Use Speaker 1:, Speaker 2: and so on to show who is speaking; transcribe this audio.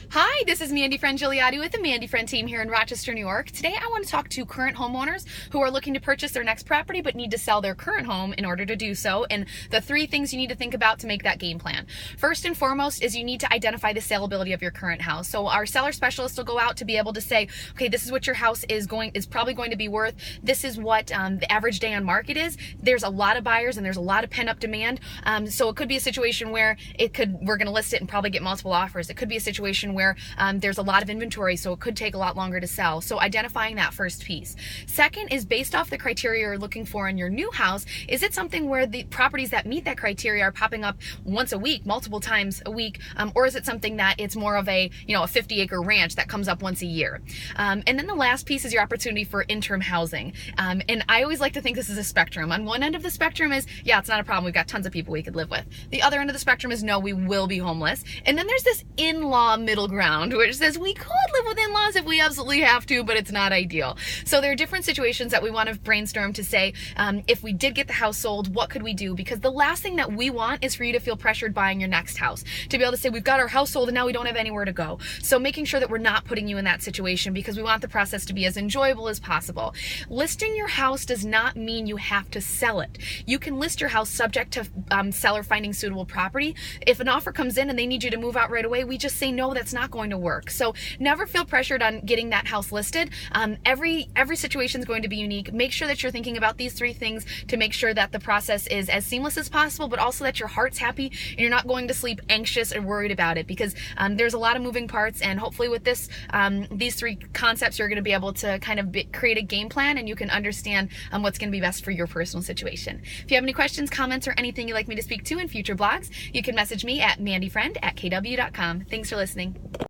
Speaker 1: Hi, this is Mandy Friend Gigliotti with the Mandy Friend team here in Rochester, New York. Today I want to talk to current homeowners who are looking to purchase their next property but need to sell their current home in order to do so, and the 3 things you need to think about to make that game plan. First and foremost is you need to identify the saleability of your current house. So our seller specialist will go out to be able to say, okay, this is what your house is probably going to be worth. This is what the average day on market is. There's a lot of buyers and there's a lot of pent-up demand. So it could be a situation where we're going to list it and probably get multiple offers. It could be a situation where there's a lot of inventory, so it could take a lot longer to sell. So identifying that first piece. Second is based off the criteria you're looking for in your new house. Is it something where the properties that meet that criteria are popping up once a week, multiple times a week, or is it something that it's more of a 50-acre ranch that comes up once a year? And then the last piece is your opportunity for interim housing. And I always like to think this is a spectrum. On one end of the spectrum is, yeah, it's not a problem. We've got tons of people we could live with. The other end of the spectrum is, no, we will be homeless. And then there's this in-law middle ground, which says we could live with in-laws if we absolutely have to, but it's not ideal. So there are different situations that we want to brainstorm to say, if we did get the house sold, what could we do? Because the last thing that we want is for you to feel pressured buying your next house, to be able to say, we've got our house sold and now we don't have anywhere to go. So making sure that we're not putting you in that situation, because we want the process to be as enjoyable as possible. Listing your house does not mean you have to sell it. You can list your house subject to seller finding suitable property. If an offer comes in and they need you to move out right away, we just say, no, that's not going to work. So never feel pressured on getting that house listed. Every situation is going to be unique. Make sure that you're thinking about these 3 things to make sure that the process is as seamless as possible, but also that your heart's happy and you're not going to sleep anxious or worried about it, because there's a lot of moving parts, and hopefully with these 3 concepts, you're going to be able to kind of create a game plan, and you can understand what's going to be best for your personal situation. If you have any questions, comments, or anything you'd like me to speak to in future blogs, you can message me at mandyfriend@kw.com. Thanks for listening.